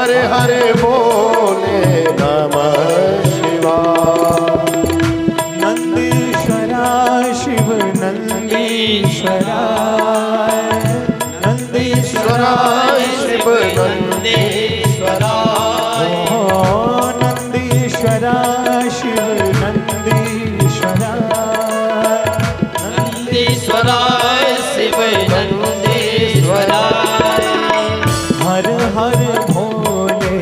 हरे हरे बोले नमः शिवाय। नंदीश्वरा शिव नंदीश्वरा, नंदीश्वरा शिव नंदीश्वरा, नंदीश्वरा शिव नंदीश्वरा, नंदीश्वरा शिव नंदीश्वरा। हर हर भोले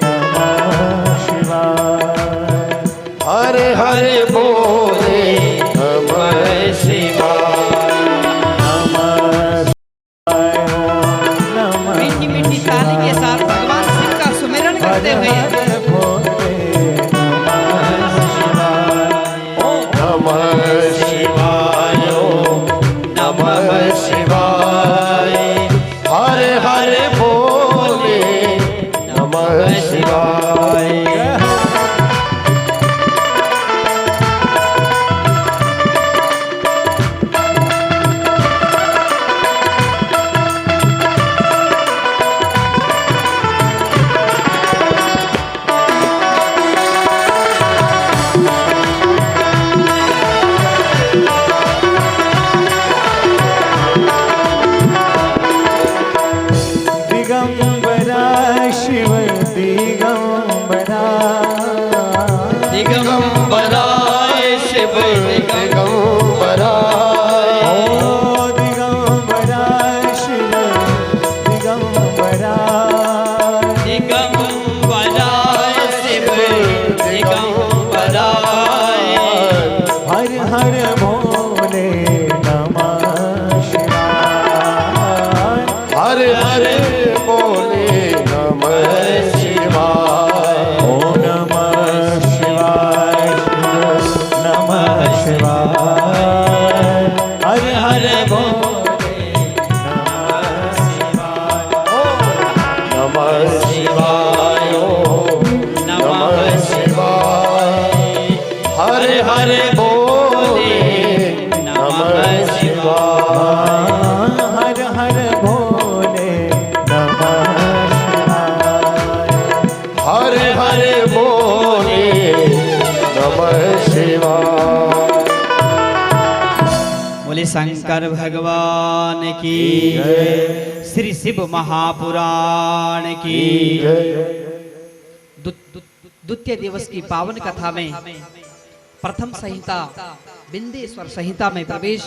नमः शिवाय। हरे हरे बोले नमः शिवाय। मीठी मीठी ताली के साथ भगवान शिव का सुमिरन करते हुए नमः शिवाय नमः शिवाय। हरे हरे बोले नमः शिवाय। दिगंबरा शिव दिगंबरा, दिगंबरा शिव दिगंबरा, ओ दिगंबरा शिव दिगंबरा, दिगंबरा शिव दिगंबरा। हर हर भोले नमः शिवाय। हरे हरे बोले नमः शिवाय। ओम नमः शिवाय नमः शिवाय। हर हर भोले नमः शिवाय। नमः शिवाय नमः शिवाय। हरे हरे बोले नमः शिवाय। हर हर भोले नमः शिवाय। हरे हरे बोले नमः शिवाय। बोले शंकर भगवान की, श्री शिव महापुराण की। द्वितीय दिवस की पावन कथा में प्रथम संहिता बिंदेश्वर संहिता में प्रवेश।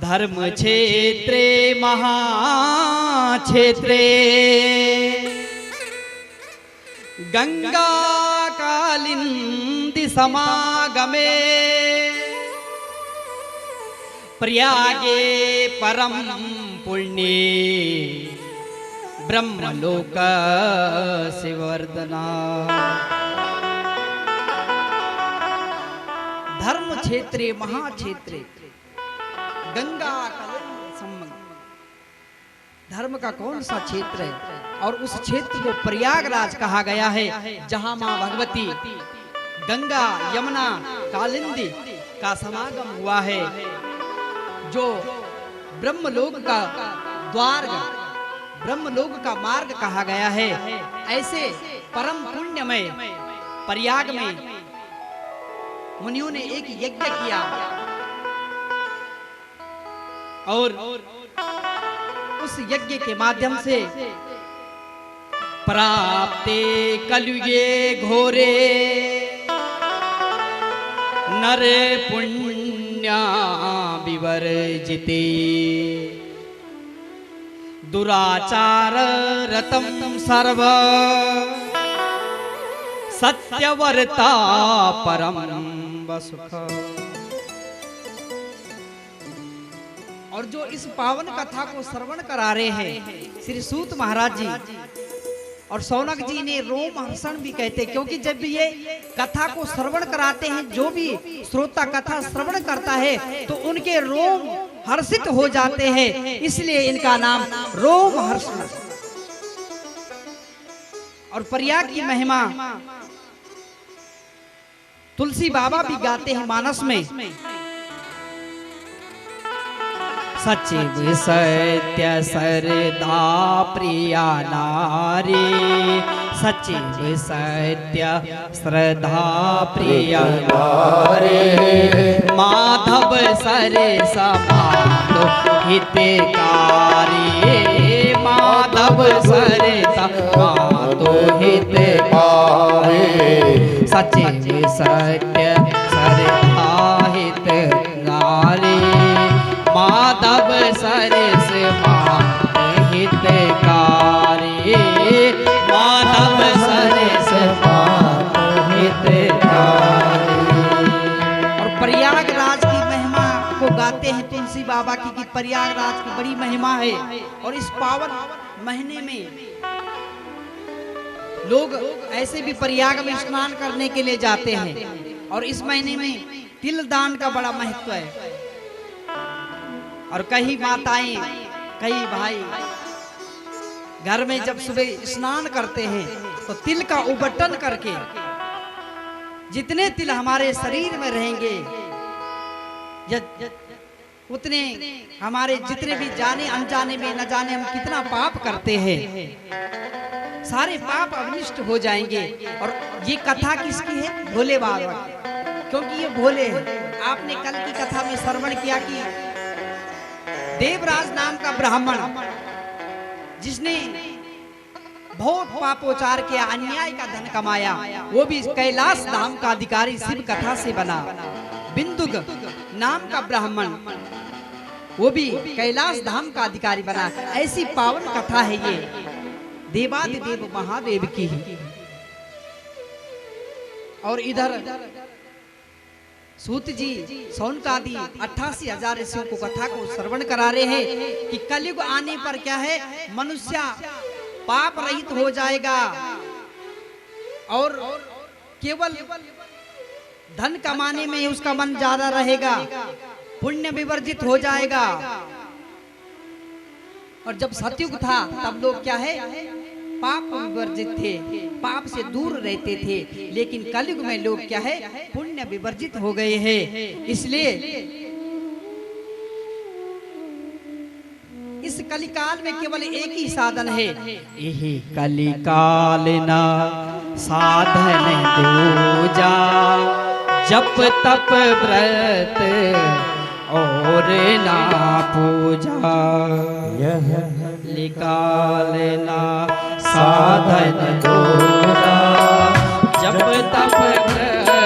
धर्म क्षेत्रे महाक्षेत्रे गंगा कालिंदी समागमे प्रयागे परम पुण्ये ब्रह्मलोक शिवर्धना। धर्म क्षेत्रे महाक्षेत्रे गंगा कालिंदी संगम। धर्म का कौन सा क्षेत्र है और उस क्षेत्र को प्रयागराज कहा गया है, जहां मां भगवती गंगा यमुना कालिंदी का समागम हुआ है, जो ब्रह्मलोक का द्वार ब्रह्मलोक का मार्ग कहा गया है। ऐसे परम पुण्यमय प्रयाग में मुनियों ने एक यज्ञ किया और उस यज्ञ के माध्यम से प्राप्ते कलयुगे घोरे नर पुण्या विवर्जिते दुराचार रतम सर्व सत्यवर्ता परम सुख। और जो इस पावन कथा को श्रवण करा रहे हैं श्री सूत महाराज जी और शौनक जी ने रोम हर्षण भी कहते, क्योंकि जब भी ये कथा को श्रवण कराते हैं, जो भी श्रोता कथा श्रवण करता है तो उनके रोम हर्षित हो जाते हैं, इसलिए इनका नाम रोम हर्षण। और प्रयाग की महिमा तुलसी बाबा भी गाते हैं मानस में। सचिव सत्य सरदा प्रिया नारी, सचिव सत्य श्रद्धा प्रिया नारी, माधव सरे समातो हितकारी, माधव सरे समातो हितकारी, सचिव सत्य श्रद्धा हितकारी, माधव सरस मात हितकारी, माधव सरस मात हितकारी। और प्रयागराज की महिमा को गाते हैं तुलसी बाबा की कि प्रयागराज की बड़ी महिमा है। और इस पावन महीने में लोग ऐसे भी प्रयाग में स्नान करने के लिए जाते हैं। और इस महीने में तिल दान का बड़ा महत्व है। और कई माताएं, कई भाई घर में जब सुबह स्नान करते हैं तो तिल का उबटन करके जितने तिल हमारे शरीर में रहेंगे उतने हमारे जितने भी जाने अनजाने में न जाने हम कितना पाप करते हैं, सारे पाप अवनिष्ट हो जाएंगे। और ये कथा किसकी है? भोले बाबा, क्योंकि ये भोले हैं। आपने कल की कथा में श्रवण किया कि देवराज नाम का ब्राह्मण जिसने बहुत पापोचार किया, अन्याय का धन कमाया, वो भी कैलाश धाम का अधिकारी शिव कथा से बना। बिंदुक नाम का ब्राह्मण वो भी कैलाश धाम का अधिकारी बना। ऐसी पावन कथा है ये देवादिदेव महादेव की। और इधर सूत जी सौनकादि 88,000 ऋषियों को कथा को श्रवण करा रहे हैं कि कलयुग आने पर क्या है, मनुष्य पाप रहित हो जाएगा और केवल धन कमाने में उसका मन ज्यादा रहेगा, पुण्य विवर्जित हो जाएगा। और जब सतयुग था तब लोग क्या है, पाप विवर्जित थे, पाप से दूर रहते थे। लेकिन कलयुग में लोग क्या है, पुण्य विवर्जित हो गए हैं। इसलिए इस कलिकाल में केवल एक ही साधन है, यही कलिकाल ना साधन दूजा, जप तप व्रत और ना पूजा। यह कलिकाल साधन दूजा, जप तप व्रत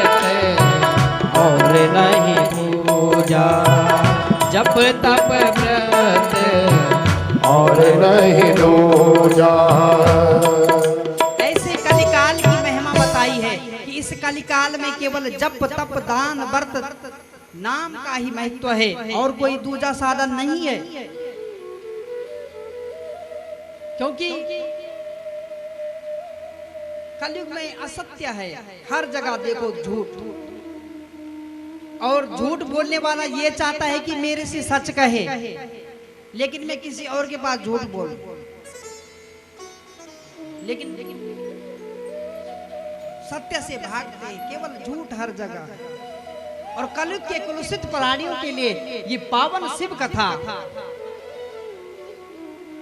और नहीं पूजा, जप तप व्रत और नहीं दूजा। ऐसे कलिकाल की महिमा बताई है कि इस कलिकाल में केवल जप तप दान व्रत नाम का ही महत्व है और कोई दूजा साधन नहीं है। क्योंकि कलयुग में असत्य है, हर जगह देखो झूठ, और झूठ बोलने वाला ये चाहता है कि मेरे से सच कहे, लेकिन मैं किसी और के पास झूठ बोल। लेकिन सत्य से भागते हैं, केवल झूठ हर जगह। और कलयुग के कुलुषित प्राणियों के लिए ये पावन शिव कथा,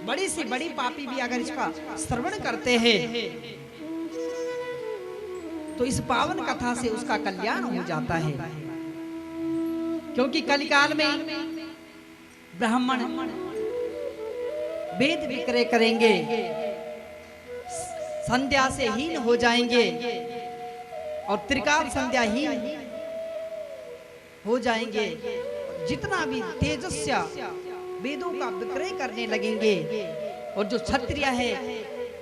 बड़ी से बड़ी पापी भी अगर इसका श्रवण करते हैं तो इस पावन कथा से उसका कल्याण हो जाता है। क्योंकि कलिकाल में ब्राह्मण वेद विक्रय करेंगे, संध्या से हीन हो जाएंगे और त्रिकाल संध्या हीन हो जाएंगे। जितना भी तेजस्या वेदों का विक्रय करने लगेंगे और जो क्षत्रिय है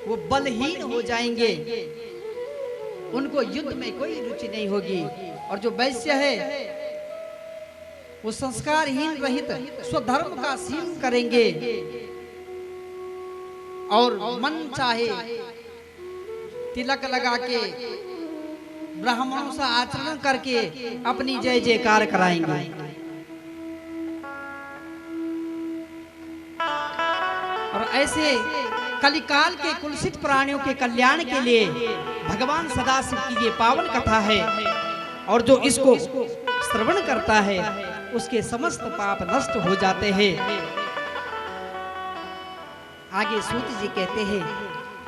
वो बलहीन हो जाएंगे, उनको युद्ध में कोई रुचि नहीं होगी। और जो वैश्य है वो संस्कारहीन रहित स्वधर्म का शील करेंगे और मन चाहे तिलक लगा के ब्राह्मणों से आचरण करके अपनी जय जयकार कराएंगे। और ऐसे कलिकाल के कुलसित प्राणियों के कल्याण के लिए भगवान सदाशिव की ये पावन कथा है। और जो इसको श्रवण करता है उसके समस्त पाप नष्ट हो जाते हैं। आगे सूत जी कहते हैं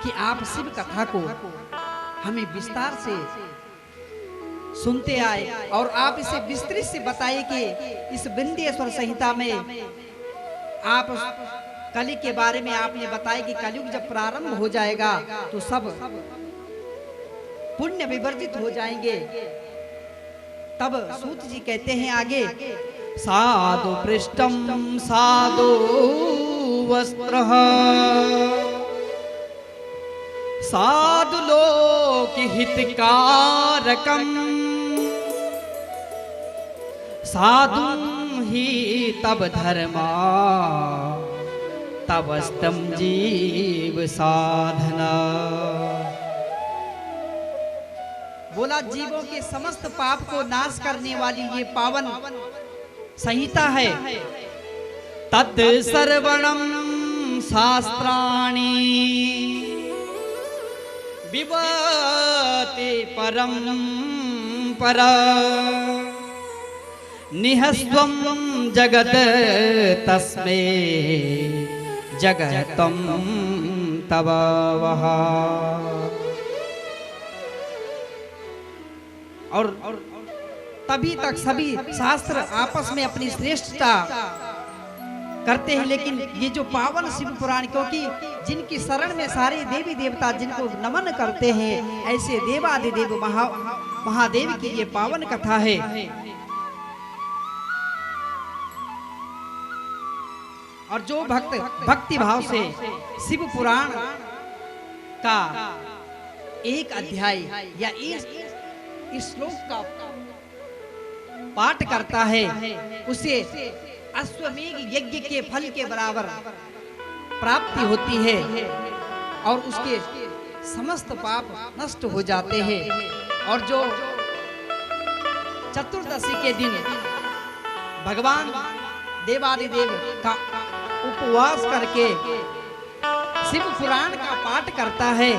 कि आप शिव कथा को हमें विस्तार से सुनते आए और आप इसे विस्तृत से बताइए कि इस विंध्येश्वर संहिता में आप कलि के बारे में आपने बताया कि कलयुग जब प्रारंभ हो जाएगा तो सब पुण्य विवर्जित हो जाएंगे। तब सूत जी कहते हैं आगे, साधु पृष्ठम साधु वस्त्र साधु लोक हितकारकम साधु ही तब धर्मा तबस्तम जीव साधना। बोला जीवों के समस्त पाप को नाश करने वाली ये पावन संहिता है। तत् सर्वणम शास्त्राणि विवते परम परा निहस्त्वं जगत तस्मै जगतं तव वहा। और तभी तक सभी शास्त्र आपस में अपनी श्रेष्ठता करते हैं, लेकिन ये जो पावन शिव पुराण, क्योंकि जिनकी शरण में सारे देवी देवता जिनको नमन करते हैं, ऐसे देवादिदेव महादेव की ये पावन कथा है। और जो भक्त भक्ति भाव से शिव पुराण का एक अध्याय या इस श्लोक का पाठ करता है, उसे अश्वमेघ यज्ञ के फल के बराबर प्राप्ति होती है और उसके समस्त पाप नष्ट हो जाते हैं। और जो चतुर्दशी के दिन भगवान देवादिदेव का उपवास करके शिव पुराण का पाठ करता है,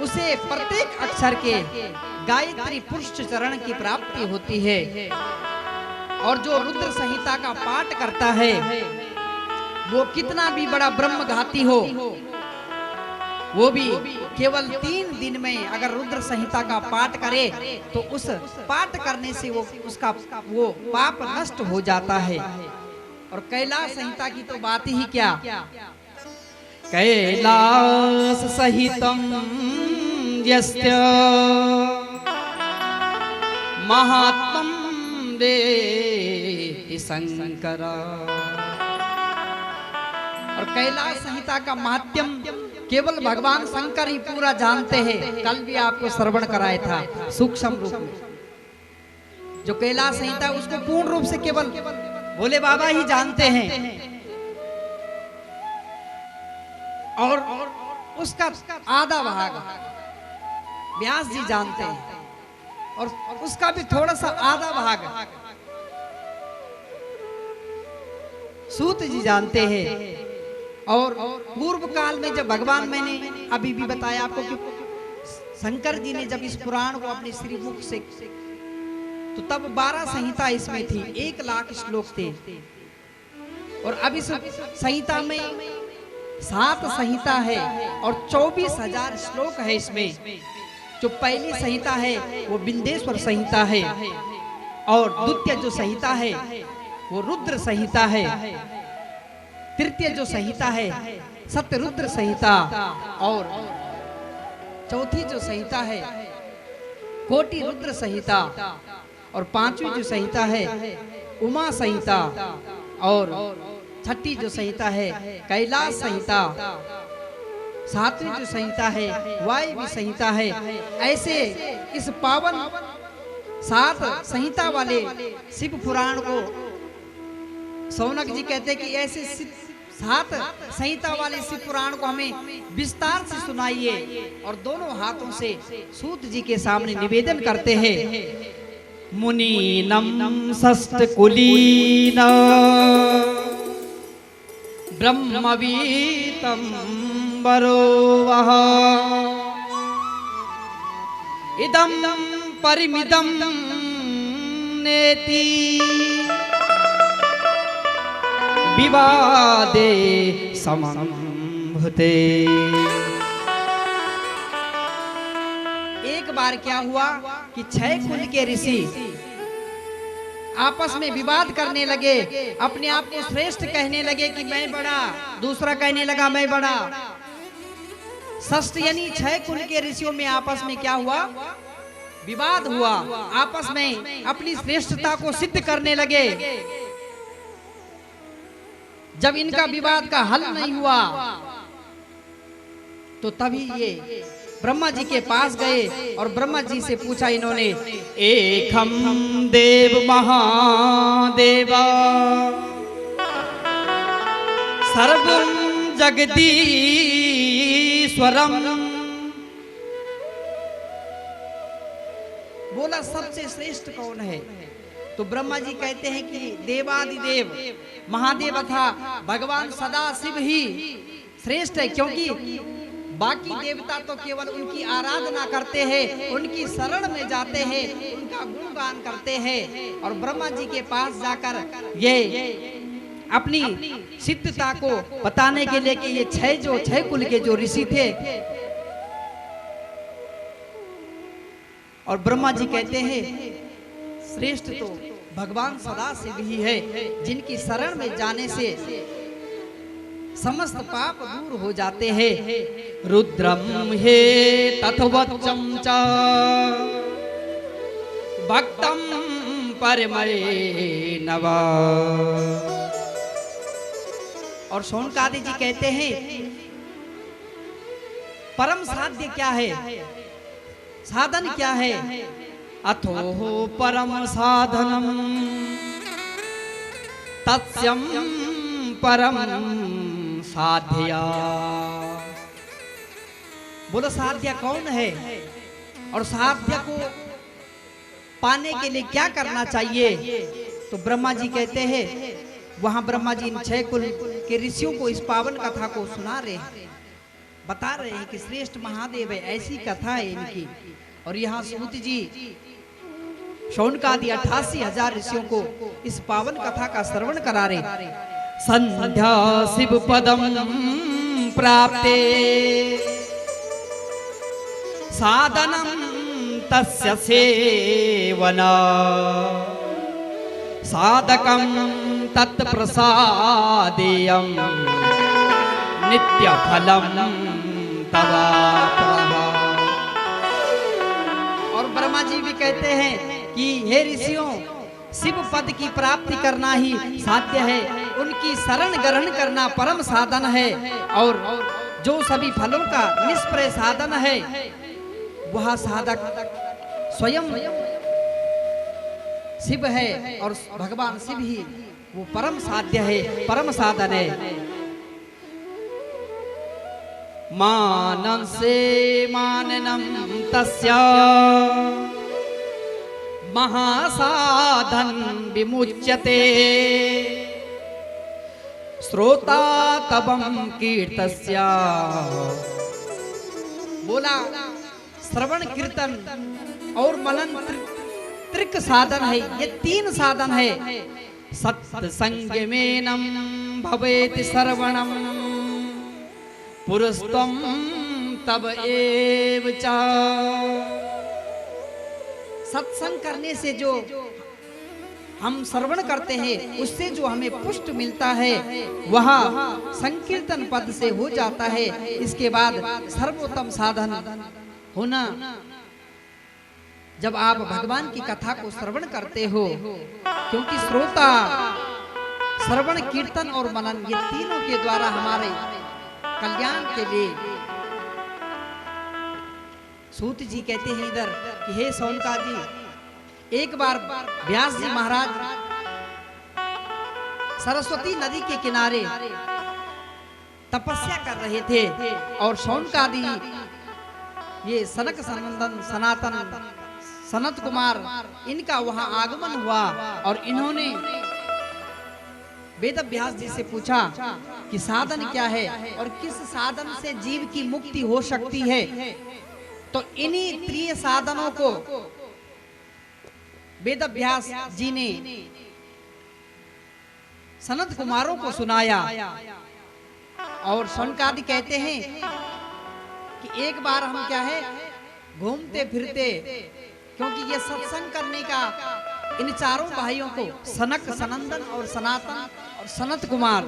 उसे प्रत्येक अक्षर के गायत्री पुरुष चरण की प्राप्ति होती है। और जो रुद्र संहिता का पाठ करता है, वो कितना भी बड़ा ब्रह्मघाती हो, वो भी केवल 3 दिन में अगर रुद्र संहिता का पाठ करे तो उस पाठ करने से वो पाप नष्ट हो जाता है। और कैलाश संहिता की तो बात ही क्या, कैलाश सहितम यस्य महात्मं वेति शंकर। और कैलाश संहिता का महात्म्य केवल भगवान शंकर ही पूरा जानते हैं। कल भी आपको श्रवण कराया था सूक्ष्म रूप में। जो कैलाश संहिता उसको पूर्ण रूप से केवल भोले बाबा ही जानते हैं, और उसका आधा भाग व्यास जी जानते हैं, और उसका भी थोड़ा सा आधा भाग सूत जी जानते हैं। और पूर्व काल में जब भगवान, मैंने अभी भी बताया आपको कि शंकर जी ने जब इस पुराण को अपने श्री मुख से, तो तब 12 संहिता इसमें थी, 1 लाख श्लोक थे। और अब इस संहिता में 7 संहिता है और 24,000 श्लोक है इसमें। जो पहली संहिता है वो विंध्येश्वर संहिता है, और द्वितीय जो संहिता है वो रुद्र संहिता है, तृतीय जो संहिता है सत्यरुद्र संहिता, और चौथी जो संहिता है कोटि रुद्र संहिता, और 5वीं जो संहिता है उमा संहिता, और 6ठी जो संहिता है कैलाश संहिता, 7वीं जो संहिता है वायवी संहिता है। ऐसे इस पावन 7 संहिता वाले शिव पुराण को सौनक जी कहते हैं कि ऐसे 7 संहिता वाले शिव पुराण को हमें विस्तार से सुनाइए। और दोनों हाथों से सूत जी के सामने निवेदन करते हैं, मुनीनम षष्ठकुलीन ब्रह्मवीतम वरोवः इदं परिमिदं नेति विवादे समंभते। एक बार क्या हुआ कि 6 कुल के ऋषि आपस में विवाद करने लगे, अपने आप को श्रेष्ठ कहने लगे कि मैं बड़ा, दूसरा कहने लगा मैं बड़ा। षष्ठ यानी 6 कुल के ऋषियों में आपस में क्या हुआ, विवाद हुआ, आपस में अपनी श्रेष्ठता को सिद्ध करने लगे। जब इनका विवाद का हल नहीं हुआ तो तभी ये ब्रह्मा जी के पास गए और ब्रह्मा जी से पूछा इन्होंने, एकम देव महादेवा सर्वं जगदीश्वरम। बोला सबसे श्रेष्ठ कौन है? तो ब्रह्मा जी कहते हैं कि देवादिदेव महादेव था भगवान सदा शिव ही श्रेष्ठ है, क्योंकि बाकी देवता तो केवल उनकी आराधना करते हैं, उनकी शरण में जाते हैं, उनका गुणगान करते हैं। और ब्रह्मा जी के पास जाकर ये अपनी सिद्धता को बताने के लिए कि ये 6 कुल के जो ऋषि थे, और ब्रह्मा जी कहते हैं श्रेष्ठ तो भगवान सदाशिव ही है, जिनकी शरण में जाने से समस्त पाप दूर हो जाते हैं। रुद्रम हे तथवच्चम च भक्तम परमये नवा। और शौनकादि जी कहते हैं परम साध्य क्या है, साधन क्या है? अथो परम साधनम तत्स्यम परम साध्या। बोलो साध्य कौन है और साध्य को पाने के लिए क्या करना चाहिए? तो ब्रह्मा जी कहते हैं, वहां ब्रह्मा जी इन 6 कुल के ऋषियों को इस पावन कथा को सुना रहे हैं, बता रहे हैं कि श्रेष्ठ महादेव है, ऐसी कथा है इनकी। और यहाँ सूत जी शौनकादि 88,000 ऋषियों को इस पावन कथा का श्रवण करा रहे। संध्या शिव पदम प्राप्ते साधनम तस्य सेवना साधकम तत्प्रसादेयम नित्य फलम तवाप्तः। और ब्रह्मा जी भी कहते हैं कि हे ऋषियों, शिव पद की प्राप्ति करना ही साध्य है, उनकी शरण ग्रहण करना परम साधन है, और जो सभी फलों का निष्प्रय साधन है वह साधक स्वयं शिव है, और भगवान शिव ही वो परम साध्य है, परम साधन है। मानन से माननम तस्या महासाधन विमुच्यते श्रोता तबम कीर्तस्या। बोला श्रवण कीर्तन और मनन त्रिक साधन है, ये 3 साधन है। सत्संगमेनं भवेति श्रवणम पुरस्त्वं तब एव च। सत्संग करने से जो हम श्रवण करते हैं उससे जो हमें पुष्ट मिलता है वह संकीर्तन पद से हो जाता है। इसके बाद सर्वोत्तम साधन होना, जब आप भगवान की कथा को श्रवण करते हो, क्योंकि श्रोता श्रवण कीर्तन और मनन ये तीनों के द्वारा हमारे कल्याण के लिए। सूत जी कहते हैं इधर कि हे शौनका जी, एक बार व्यास जी महाराज सरस्वती नदी के किनारे तपस्या कर रहे थे, और शौनकादि ये सनक सनंदन सनातन सनत कुमार इनका वहां आगमन हुआ, और इन्होंने वेद व्यास जी से पूछा कि साधन क्या है और किस साधन से जीव की मुक्ति हो सकती है। तो इन्हीं 3 साधनों को वेदव्यास जी ने सनत कुमारों को सुनाया और शौनकादि कहते हैं कि एक बार हम क्या है घूमते फिरते, क्योंकि ये सत्संग करने का इन चारों भाइयों को सनक, सनंदन और सनातन और सनत कुमार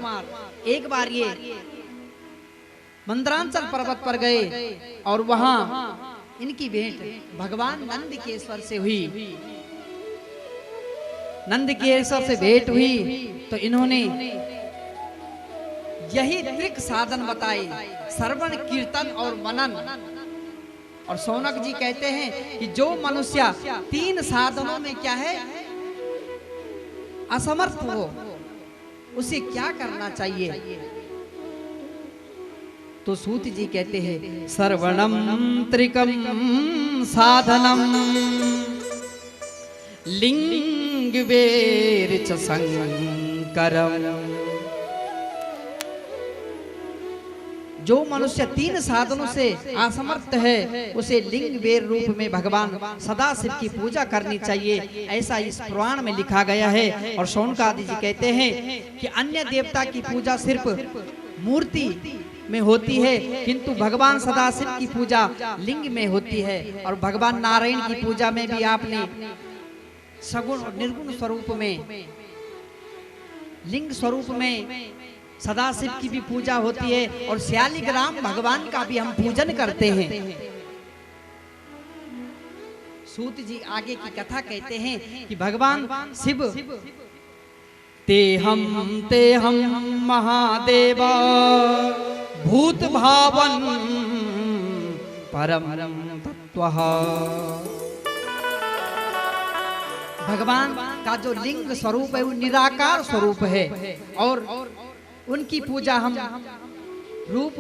एक बार ये मंदरांचल पर्वत पर गए और वहां इनकी भेंट भगवान नंदकेश्वर से हुई। नंदकेश्वर से भेंट हुई तो इन्होंने यही त्रिक साधन बताए, श्रवण, कीर्तन और मनन। और शौनक जी कहते हैं कि जो मनुष्य तीन साधनों में क्या है असमर्थ हो, उसे क्या करना चाहिए? तो सूत जी कहते हैं श्रवणम त्रिकम साधनम लिंग वेर च संकरम। जो मनुष्य तीन साधनों से असमर्थ है उसे लिंग वेर रूप में भगवान सदाशिव की पूजा करनी चाहिए, ऐसा इस पुराण में लिखा गया है। और शौनकादि जी कहते हैं कि अन्य देवता की पूजा सिर्फ मूर्ति में होती है, किंतु भगवान सदाशिव की पूजा लिंग में होती है। और भगवान नारायण की पूजा में भी आपने सगुण और निर्गुण स्वरूप में, लिंग स्वरूप में सदाशिव की भी पूजा होती है। और शालिग्राम भगवान का भी हम पूजन करते हैं। सूत जी आगे की कथा कहते हैं कि भगवान शिव ते हम महादेव भूत भावन परम तत्वः। भगवान का जो लिंग स्वरूप है वो निराकार स्वरूप है और उनकी पूजा हम रूप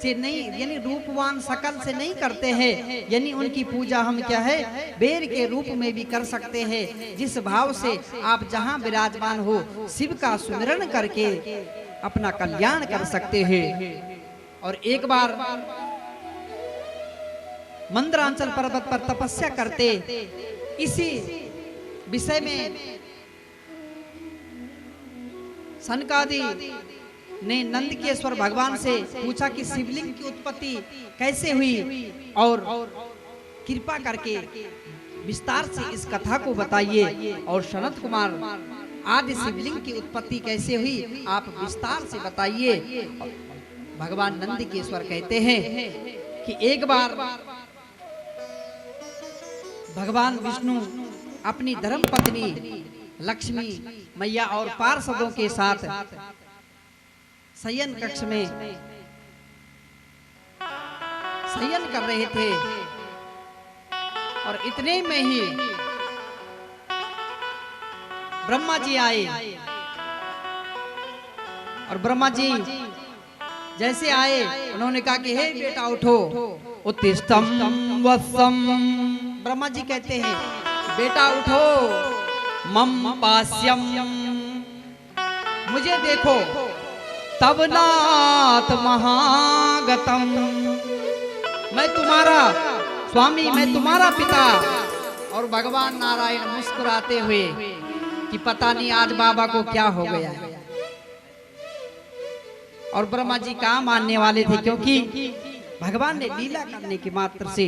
से नहीं, यानी रूपवान शकल से नहीं करते हैं, यानी उनकी पूजा हम क्या है बेर के रूप में भी कर सकते हैं। जिस भाव से आप जहां विराजमान हो शिव का सुमिरन करके अपना कल्याण कर सकते हैं। और एक बार मंदरांचल पर्वत पर तपस्या करते इसी विषय में सनकादि ने नंदकेश्वर भगवान से पूछा कि शिवलिंग की उत्पत्ति कैसे हुई और कृपा करके विस्तार से इस कथा को बताइए। और सनत कुमार आदि शिवलिंग की उत्पत्ति कैसे हुई आप विस्तार से बताइए। भगवान नंदकेश्वर कहते हैं कि एक बार भगवान विष्णु अपनी धर्म पत्नी लक्ष्मी मैया और पार्षदों के साथ शयन कक्ष में शयन कर रहे थे और इतने में ही ब्रह्मा जी आए। और ब्रह्मा जी जैसे आए उन्होंने कहा कि हे बेटा उठो, उत्तिष्ठम वत्सम। ब्रह्मा जी कहते हैं बेटा उठो, मम पास्यम, मुझे देखो, तब नाथ महागतम, मैं तुम्हारा स्वामी, मैं तुम्हारा पिता। और भगवान नारायण मुस्कुराते हुए कि पता नहीं आज बाबा को क्या हो गया। और ब्रह्मा जी कहाँ मानने वाले थे, क्योंकि भगवान ने लीला करने के मात्र से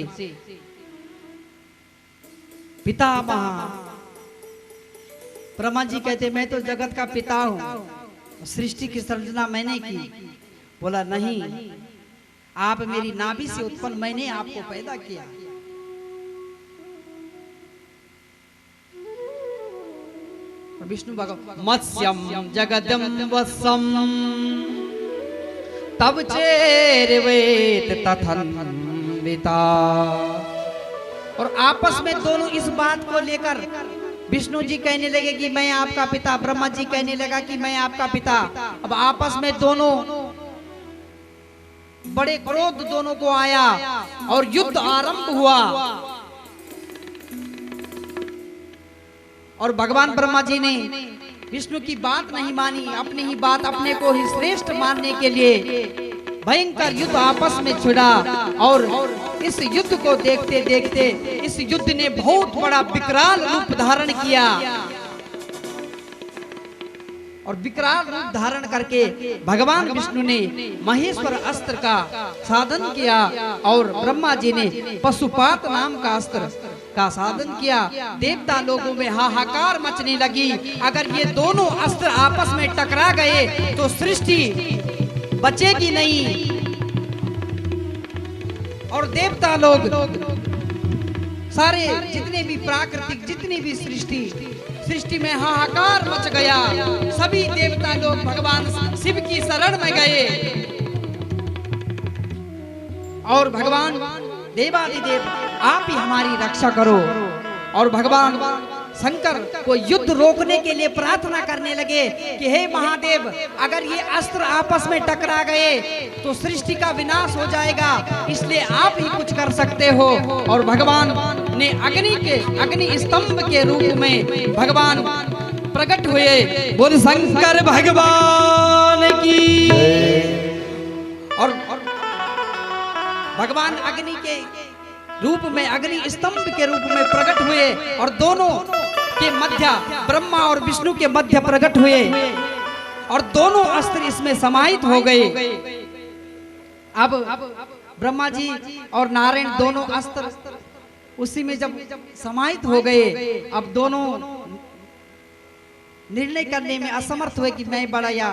पितामह ब्रह्मा जी कहते मैं तो जगत का पिता हूँ, सृष्टि की सृजना मैंने की। बोला नहीं, आप मेरी नाभि से उत्पन्न, मैंने आपको पैदा किया। विष्णु भगवान मत्स्यम जगदम वत्सम तब चेरवेत तथन्विता। और आपस में दोनों इस बात को लेकर विष्णु जी कहने लगे कि मैं आपका पिता, ब्रह्मा जी कहने लगा कि मैं आपका पिता। अब आपस में दोनों बड़े क्रोध दोनों को आया और युद्ध आरंभ हुआ। और भगवान ब्रह्मा जी ने विष्णु की बात नहीं मानी, अपनी ही बात, अपने को ही श्रेष्ठ मानने के लिए भयंकर युद्ध आपस में छिड़ा। और इस युद्ध को देखते देखते इस युद्ध ने बहुत बड़ा विकराल रूप धारण किया और विकराल रूप धारण करके भगवान विष्णु ने महेश्वर अस्त्र का साधन किया और ब्रह्मा जी ने पशुपात नाम का अस्त्र का साधन किया। देवता लोगों में हाहाकार मचने लगी। अगर ये दोनों अस्त्र आपस में टकरा गए तो सृष्टि बचेगी नहीं। और देवता लोग सारे जितने भी प्राकृतिक जितनी भी सृष्टि में हाहाकार मच गया। सभी देवता लोग भगवान शिव की शरण में गए और भगवान देवादिदेव आप ही हमारी रक्षा करो। और भगवान शंकर को युद्ध रोकने के लिए प्रार्थना करने लगे कि हे महादेव, अगर ये अस्त्र आपस में टकरा गए तो सृष्टि का विनाश हो जाएगा, इसलिए आप ही कुछ कर सकते हो। और भगवान ने अग्नि स्तंभ के रूप में भगवान प्रकट हुए। बोल शंकर भगवान की। और भगवान अग्नि के रूप में अग्नि स्तंभ के रूप में प्रकट हुए और दोनों के मध्य ब्रह्मा और विष्णु के मध्य प्रकट हुए और दोनों अस्त्र इसमें समाहित हो गए। अब ब्रह्मा जी और नारायण दोनों अस्त्र उसी में जब समाहित हो गए, अब दोनों निर्णय करने में असमर्थ हुए कि मैं बड़ा या।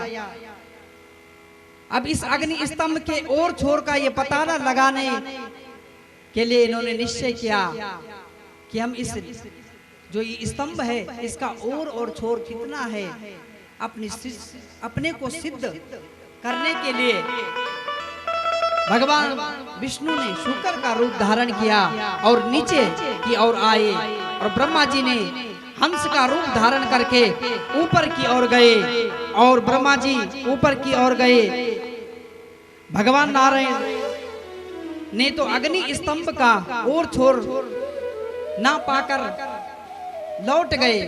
अब इस अग्नि स्तंभ के ओर छोर का ये पता न लगाने के लिए इन्होंने निश्चय किया कि हम इस जो ये स्तंभ है इसका और छोर कितना है, अपने को सिद्ध करने के लिए भगवान विष्णु ने शुक्र का रूप धारण किया और नीचे की ओर आए और ब्रह्मा जी ने हंस का रूप धारण करके ऊपर की ओर गए और ब्रह्मा जी ऊपर की ओर गए। भगवान नारायण ने तो अग्नि स्तंभ का और छोर ना पाकर लौट गए,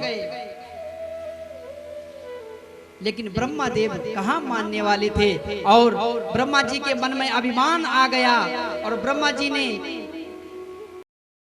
लेकिन ब्रह्मा देव कहाँ मानने वाले थे और ब्रह्मा जी के मन में अभिमान आ गया और ब्रह्मा जी ने